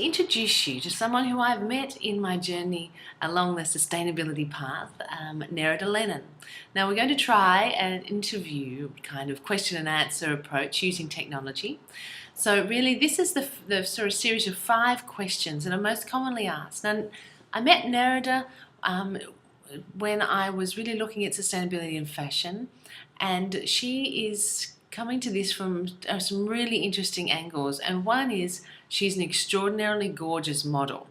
introduce you to someone who I've met in my journey along the sustainability path, Nerida Lennon. Now we're going to try an interview kind of question and answer approach using technology. So really this is the sort of series of 5 questions that are most commonly asked. And I met Nerida when I was really looking at sustainability in fashion, and she is coming to this from some really interesting angles, and one is she's an extraordinarily gorgeous model.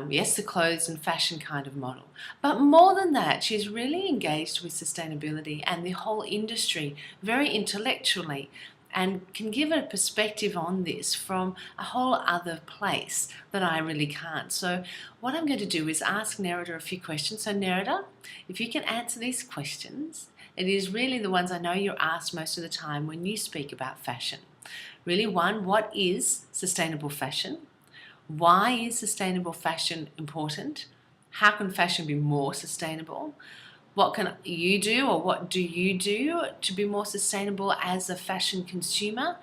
Yes, the clothes and fashion kind of model, but more than that, she's really engaged with sustainability and the whole industry very intellectually, and can give a perspective on this from a whole other place that I really can't. So what I'm going to do is ask Nerida a few questions. So Nerida, if you can answer these questions, it is really the ones I know you're asked most of the time when you speak about fashion. Really, one, what is sustainable fashion? Why is sustainable fashion important? How can fashion be more sustainable? What can you do, or what do you do to be more sustainable as a fashion consumer?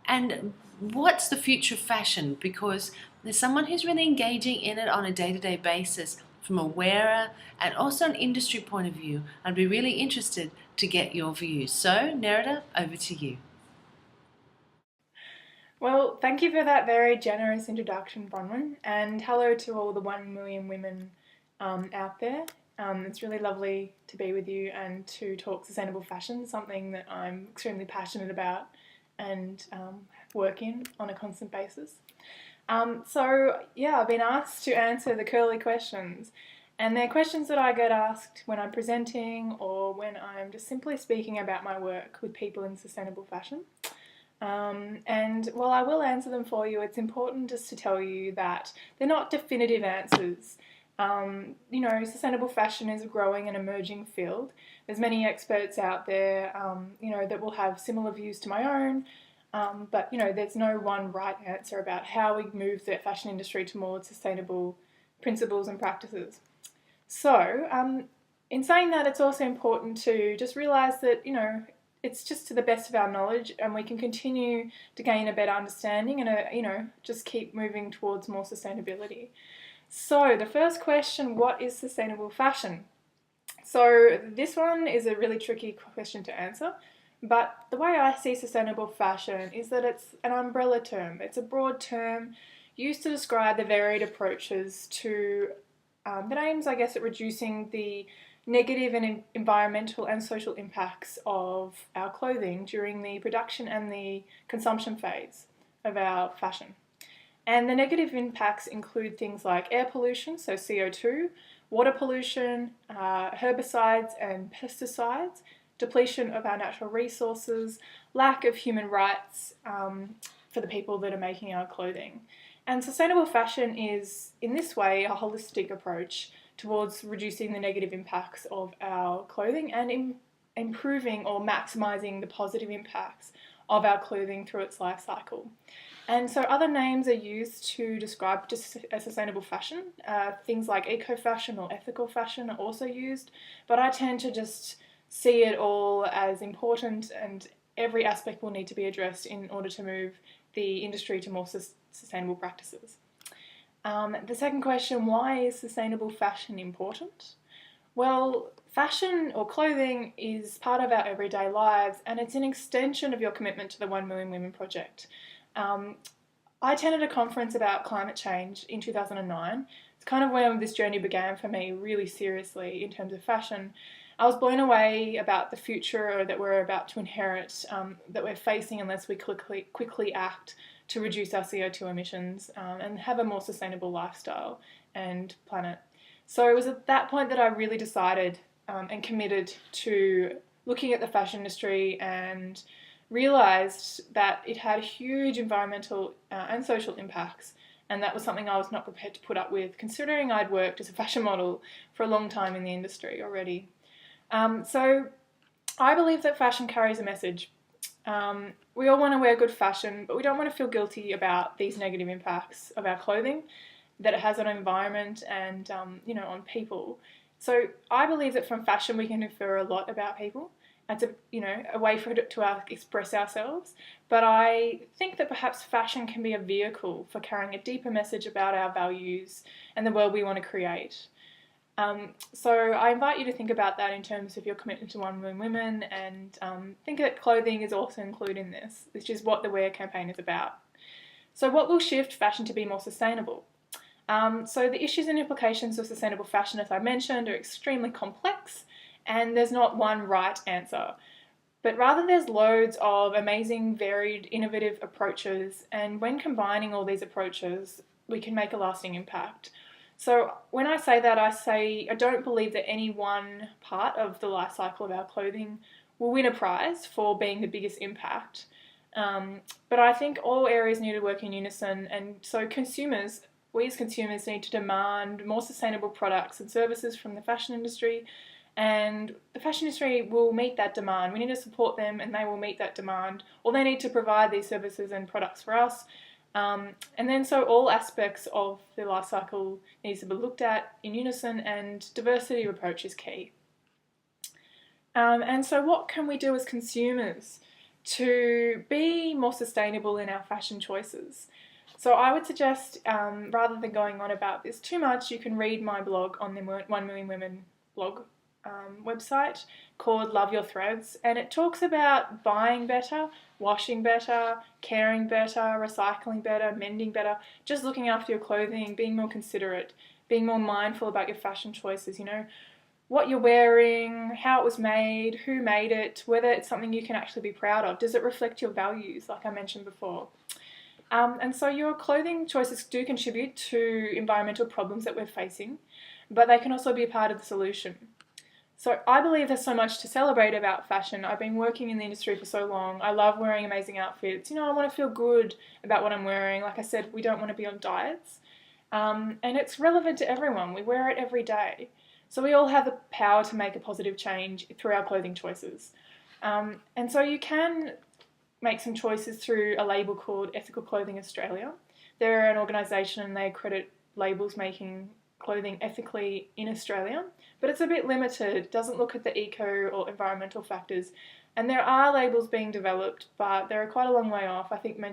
And what's the future of fashion? Because there's someone who's really engaging in it on a day-to-day basis from a wearer and also an industry point of view. I'd be really interested to get your views. So, Nerida, over to you. Well, thank you for that very generous introduction, Bronwyn, and hello to all the 1 million women out there. It's really lovely to be with you and to talk sustainable fashion, something that I'm extremely passionate about and work in on a constant basis. I've been asked to answer the curly questions, and they're questions that I get asked when I'm presenting or when I'm just simply speaking about my work with people in sustainable fashion. And while I will answer them for you, it's important just to tell you that they're not definitive answers. Sustainable fashion is a growing and emerging field. There's many experts out there, that will have similar views to my own, but there's no one right answer about how we move the fashion industry to more sustainable principles and practices. So, in saying that, it's also important to just realise that, it's just to the best of our knowledge, and we can continue to gain a better understanding and, just keep moving towards more sustainability. So the first question, what is sustainable fashion? So this one is a really tricky question to answer, but the way I see sustainable fashion is that it's an umbrella term. It's a broad term used to describe the varied approaches to that aims, I guess, at reducing the negative and environmental and social impacts of our clothing during the production and the consumption phase of our fashion. And the negative impacts include things like air pollution, so CO2, water pollution, herbicides and pesticides, depletion of our natural resources, lack of human rights for the people that are making our clothing. And sustainable fashion is, in this way, a holistic approach towards reducing the negative impacts of our clothing and improving or maximising the positive impacts of our clothing through its life cycle. And so other names are used to describe just a sustainable fashion. Things like eco-fashion or ethical fashion are also used, but I tend to just see it all as important, and every aspect will need to be addressed in order to move the industry to more sustainable practices. The second question, why is sustainable fashion important? Well, fashion or clothing is part of our everyday lives, and it's an extension of your commitment to the 1 Million Women Project. I attended a conference about climate change in 2009. It's kind of when this journey began for me really seriously in terms of fashion. I was blown away about the future that we're about to inherit, that we're facing unless we quickly act to reduce our CO2 emissions and have a more sustainable lifestyle and planet. So it was at that point that I really decided and committed to looking at the fashion industry and realised that it had huge environmental and social impacts, and that was something I was not prepared to put up with, considering I'd worked as a fashion model for a long time in the industry already. So I believe that fashion carries a message. We all want to wear good fashion, but we don't want to feel guilty about these negative impacts of our clothing that it has on our environment and on people. So I believe that from fashion we can infer a lot about people, It's a way for it to express ourselves. But I think that perhaps fashion can be a vehicle for carrying a deeper message about our values and the world we want to create. So I invite you to think about that in terms of your commitment to women, and think that clothing is also included in this, which is what the Wear campaign is about. So what will shift fashion to be more sustainable? So the issues and implications of sustainable fashion, as I mentioned, are extremely complex, and there's not one right answer. But rather, there's loads of amazing, varied, innovative approaches, and when combining all these approaches, we can make a lasting impact. So when I say that, I don't believe that any one part of the life cycle of our clothing will win a prize for being the biggest impact. But I think all areas need to work in unison, and so we as consumers need to demand more sustainable products and services from the fashion industry, and the fashion industry will meet that demand. We need to support them and they will meet that demand, or they need to provide these services and products for us. And then so all aspects of the life cycle needs to be looked at in unison, and diversity of approach is key. And so what can we do as consumers to be more sustainable in our fashion choices? So I would suggest, rather than going on about this too much, you can read my blog on the 1 Million Women blog website called Love Your Threads, and it talks about buying better, washing better, caring better, recycling better, mending better, just looking after your clothing, being more considerate, being more mindful about your fashion choices, what you're wearing, how it was made, who made it, whether it's something you can actually be proud of. Does it reflect your values, like I mentioned before? And so your clothing choices do contribute to environmental problems that we're facing, but they can also be a part of the solution. So I believe there's so much to celebrate about fashion. I've been working in the industry for so long. I love wearing amazing outfits. I want to feel good about what I'm wearing. Like I said, we don't want to be on diets. And it's relevant to everyone. We wear it every day. So we all have the power to make a positive change through our clothing choices. And so you can make some choices through a label called Ethical Clothing Australia. They're an organisation and they accredit labels making clothing ethically in Australia, but it's a bit limited. It doesn't look at the eco or environmental factors, and there are labels being developed, but they're quite a long way off. I think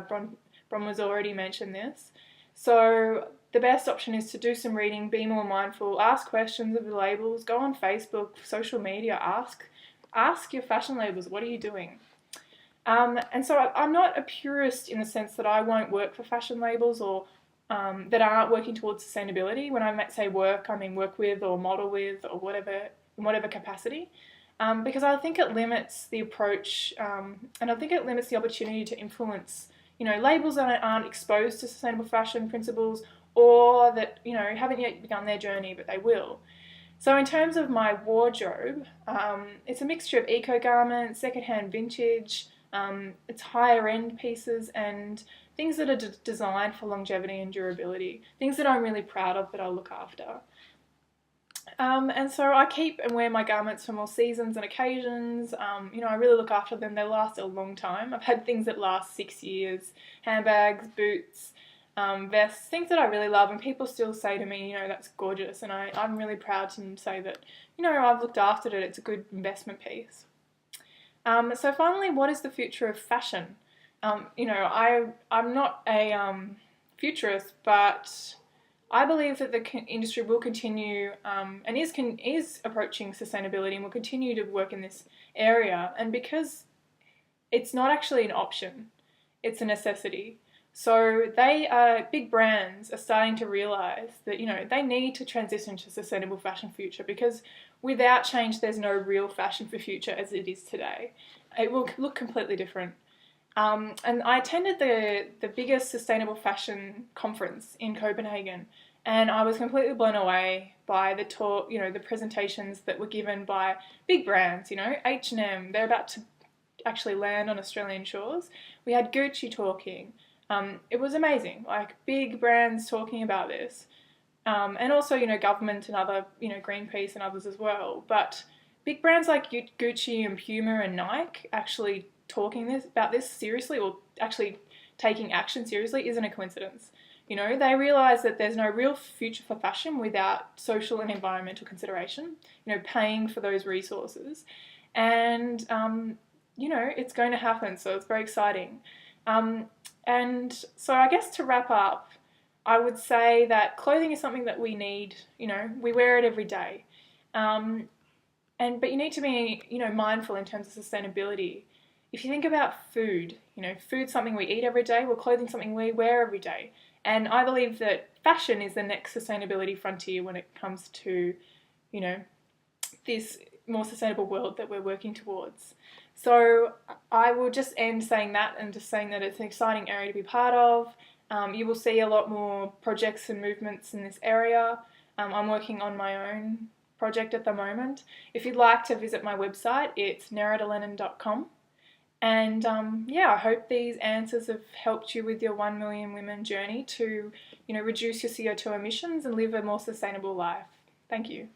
Bron was already mentioned this. So the best option is to do some reading, be more mindful, ask questions of the labels, go on Facebook, social media, ask your fashion labels, what are you doing? And so I'm not a purist in the sense that I won't work for fashion labels or that aren't working towards sustainability. When I say work, I mean work with or model with or in whatever capacity, because I think it limits the approach, and I think it limits the opportunity to influence, labels that aren't exposed to sustainable fashion principles, or that, haven't yet begun their journey, but they will. So in terms of my wardrobe, it's a mixture of eco garments, secondhand vintage, it's higher end pieces, and things that are designed for longevity and durability, things that I'm really proud of that I'll look after. And so I keep and wear my garments for more seasons and occasions. I really look after them. They last a long time. I've had things that last 6 years, handbags, boots, vests, things that I really love, and people still say to me, that's gorgeous, and I'm really proud to say that, I've looked after it. It's a good investment piece. So finally, what is the future of fashion? I'm not a futurist, but I believe that the industry will continue and is approaching sustainability and will continue to work in this area. And because it's not actually an option, it's a necessity. So big brands are starting to realise that, they need to transition to a sustainable fashion future, because without change, there's no real fashion for future as it is today. It will look completely different. And I attended the biggest sustainable fashion conference in Copenhagen, and I was completely blown away by the talk, the presentations that were given by big brands, H&M, they're about to actually land on Australian shores. We had Gucci talking. It was amazing, like big brands talking about this. And also, government and other, Greenpeace and others as well. But big brands like Gucci and Puma and Nike actually talking about this seriously, or actually taking action seriously, isn't a coincidence. They realise that there's no real future for fashion without social and environmental consideration, paying for those resources. and you know, it's going to happen, so it's very exciting. And so I guess to wrap up, I would say that clothing is something that we need. You know, we wear it every day, but you need to be, you know, mindful in terms of sustainability. If you think about food, you know, food's something we eat every day. Well, clothing's something we wear every day. And I believe that fashion is the next sustainability frontier when it comes to, you know, this more sustainable world that we're working towards. So I will just end saying that, and just saying that it's an exciting area to be part of. You will see a lot more projects and movements in this area. I'm working on my own project at the moment. If you'd like to visit my website, it's neridalennon.com. And yeah, I hope these answers have helped you with your 1 million women journey to, you know, reduce your CO2 emissions and live a more sustainable life. Thank you.